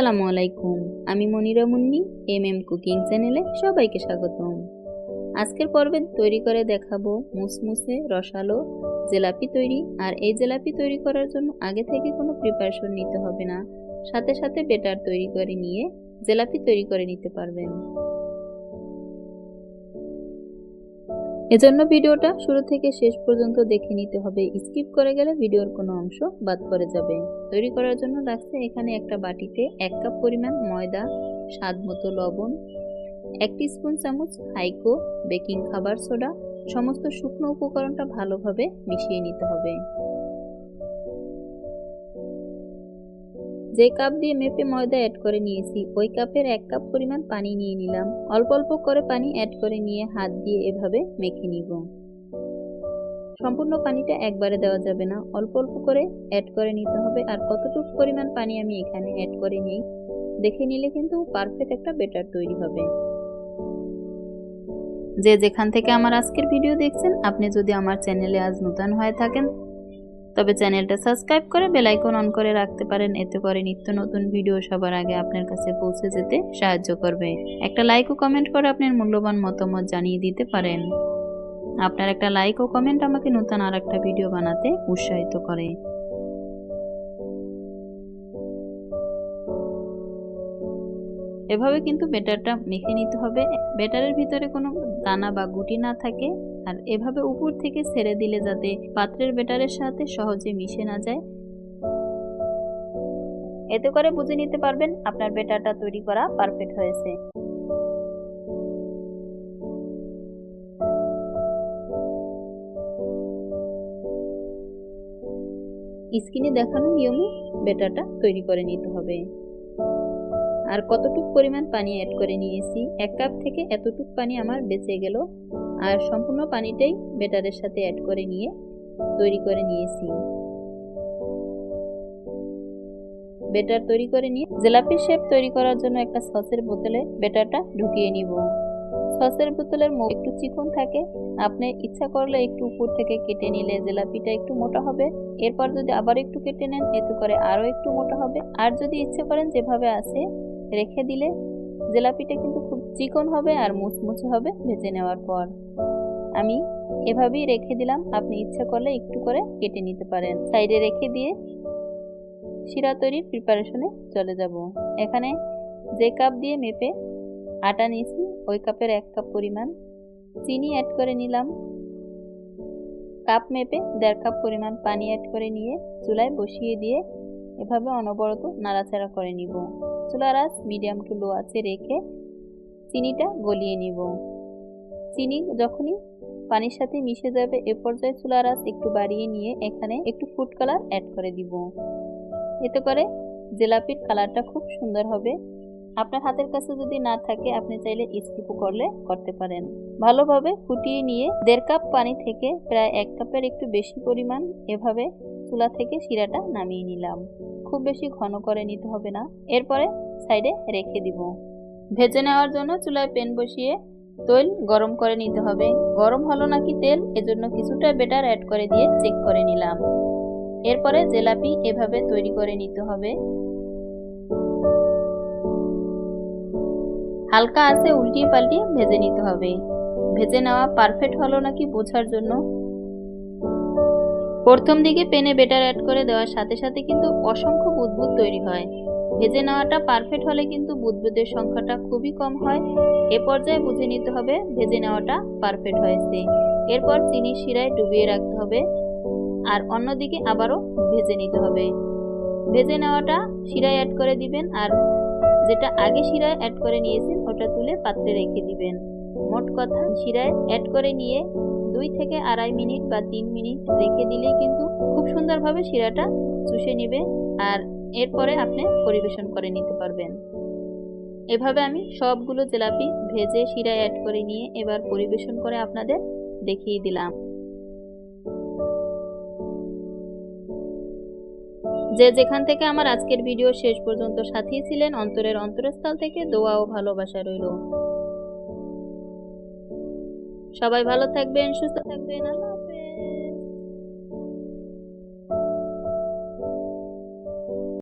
আসসালামু আলাইকুম। আমি মনিরা মুন্নি, কুকিং চ্যানেলে সবাইকে স্বাগতম। আজকের পর্বে তৈরি করে দেখাবো মুসমুসে রসালো জিলাপি তৈরি। আর এই জিলাপি তৈরি করার জন্য আগে থেকে কোনো প্রিপারেশন নিতে হবে না, সাথে সাথে বেটার তৈরি করে নিয়ে জিলাপি তৈরি করে নিতে পারবেন। এজন্য ভিডিওটা শুরু থেকে শেষ পর্যন্ত দেখে নিতে হবে, স্কিপ করে গেলে ভিডিওর কোনো অংশ বাদ পড়ে যাবে। তৈরি করার জন্য লাগছে এখানে একটা বাটিতে 1 কাপ পরিমাণ ময়দা, স্বাদ মতো লবণ, 1 টিস্পুন চামচ হাইকো বেকিং খাবার সোডা। সমস্ত শুকনো উপকরণটা ভালোভাবে মিশিয়ে নিতে হবে। যে কাপ দিয়ে মেপে ময়দা অ্যাড করে নিয়েছি ওই কাপের 1 কাপ পরিমাণ পানি নিয়ে নিলাম। অল্প অল্প করে পানি অ্যাড করে নিয়ে হাত দিয়ে এভাবে মেখে নিব। সম্পূর্ণ পানিটা একবারে দেওয়া যাবে না, অল্প অল্প করে অ্যাড করে নিতে হবে। আর কতটুকু পরিমাণ পানি আমি এখানে অ্যাড করে নিই দেখে নিলে কিন্তু পারফেক্ট একটা বেটার তৈরি হবে। যে যেখান থেকে আমার আজকের ভিডিও দেখছেন, আপনি যদি আমার চ্যানেলে আজ নতুন হয়ে থাকেন তবে চ্যানেলটা সাবস্ক্রাইব করে বেল আইকন অন করে রাখতে পারেন। এতে করে নিত্য নতুন ভিডিও সবার আগে আপনার কাছে পৌঁছে যেতে সাহায্য করবে। একটা লাইক ও কমেন্ট করে আপনার মূল্যবান মতামত জানিয়ে দিতে পারেন। আপনার একটা লাইক ও কমেন্ট আমাকে নতুন আর একটা ভিডিও বানাতে উৎসাহিত করে। এভাবে কিন্তু বেটারটা মেখে নিতে হবে, বেটারের ভিতরে কোনো দানা বা গুটি না থাকে। আর এভাবে উপর থেকে ছেড়ে দিলে যাতে পাত্রের বেটারের সাথে সহজে মিশে না যায়। এতে করে বুঝে নিতে পারবেন আপনার বেটারটা তৈরি করা পারফেক্ট হয়েছে। স্ক্রিনে দেখানো নিয়মে বেটারটা তৈরি করে নিতে হবে। আর কতটুকু পরিমাণ পানি অ্যাড করে নিয়েছি, 1 কাপ থেকে এতটুকু পানি আমার বেঁচে গেল। আর সম্পূর্ণ পানিটাই বেটারের সাথে অ্যাড করে নিয়ে তৈরি করে নিয়েছি। বেটার তৈরি করে নিয়ে জিলাপি শেপ তৈরি করার জন্য একটা সসের বোতলে বেটারটা ঢুকিয়ে নিব। সসের বোতলের মুখ একটু চিকন থাকে, আপনি ইচ্ছা করলে একটু উপর থেকে কেটে নিলে জিলাপিটা একটু মোটা হবে। এরপর যদি আবার একটু কেটে নেন এতে করে আরও একটু মোটা হবে। আর যদি ইচ্ছে করেন যেভাবে আছে রেখে দিলে জিলাপিটা কিন্তু খুব চিকন হবে আর মুচমুচে হবে ভেজে নেওয়ার পর। আমি এভাবেই রেখে দিলাম, আপনি ইচ্ছা করলে একটু করে কেটে নিতে পারেন। সাইডে রেখে দিয়ে শিরা তৈরির প্রিপারেশনে চলে যাব। এখানে যে কাপ দিয়ে মেপে আটা নিয়েছি ওই কাপের 1 কাপ পরিমাণ চিনি অ্যাড করে নিলাম। কাপ মেপে 1.5 কাপ পরিমাণ পানি অ্যাড করে নিয়ে চুলায় বসিয়ে দিয়ে এভাবে অনবরত নাড়াচাড়া করে নিব। চুলার আঁচ মিডিয়াম টু লো আঁচে রেখে চিনিটা গলিয়ে নিব। চিনি যখনই পানির সাথে মিশে যাবে এ পর্যায়ে চুলার আঁচ একটু বাড়িয়ে নিয়ে এখানে একটু ফুড কালার অ্যাড করে দিব। এতে করে জিলাপির কালারটা খুব সুন্দর হবে। আপনার হাতের কাছে যদি না থাকে আপনি চাইলে স্কিপও করতে পারেন। ভালোভাবে ফুটিয়ে নিয়ে 1.5 কাপ পানি থেকে প্রায় 1 কাপের একটু বেশি পরিমাণ এভাবে চুলা থেকে শিরাটা নামিয়ে নিলাম। খুব বেশি ঘন করে নিতে হবে না। এরপরে সাইডে রেখে দিব। ভেজে নেওয়ার জন্য চুলায় প্যান বসিয়ে তেল গরম করে নিতে হবে। গরম হলো নাকি তেল এজন্য কিছুটা বেটার অ্যাড করে দিয়ে চেক করে নিলাম। এরপরে জিলাপি এভাবে তৈরি করে নিতে হবে। হালকা আঁচে উল্টিয়ে পাল্টিয়ে ভেজে নিতে হবে। ভেজে নেওয়া পারফেক্ট হলো নাকি বোঝার জন্য প্রথম দিকে প্যানে বেটার অ্যাড করে দেওয়ার সাথে সাথে কিন্তু অসংখ্য বুদবুদ তৈরি হয়। ভেজে নেওয়াটা পারফেক্ট হলে কিন্তু বুদবুদের সংখ্যাটা খুবই কম হয়। এ পর্যায়ে বুঝে নিতে হবে ভেজে নেওয়াটা পারফেক্ট হয়েছে। এরপর চিনি শিরায় ডুবিয়ে রাখতে হবে আর অন্যদিকে আবারও ভেজে নিতে হবে। ভেজে নেওয়াটা শিরায় অ্যাড করে দিবেন আর যেটা আগে শিরায় অ্যাড করে নিয়েছেন ওটা তুলে পাত্রে রেখে দিবেন। মোট কথা শিরায় অ্যাড করে নিয়ে 2 থেকে 2.5 মিনিট বা 3 মিনিট রেখে দিলেই কিন্তু খুব সুন্দরভাবে শিরাটা চুষে নেবে। আর এরপরে আপনি পরিবেশন করে নিতে পারবেন। এভাবে আমি সবগুলো জিলাপি ভেজে শিরায় অ্যাড করে নিয়ে এবার পরিবেশন করে আপনাদের দেখিয়ে দিলাম। যে যেখান থেকে আমার আজকের ভিডিও শেষ পর্যন্ত সাথী ছিলেন অন্তরের অন্তরস্থল থেকে দোয়া ও ভালোবাসা রইল। সবাই ভালো থাকবেন, সুস্থ থাকবেন। আল্লাহ।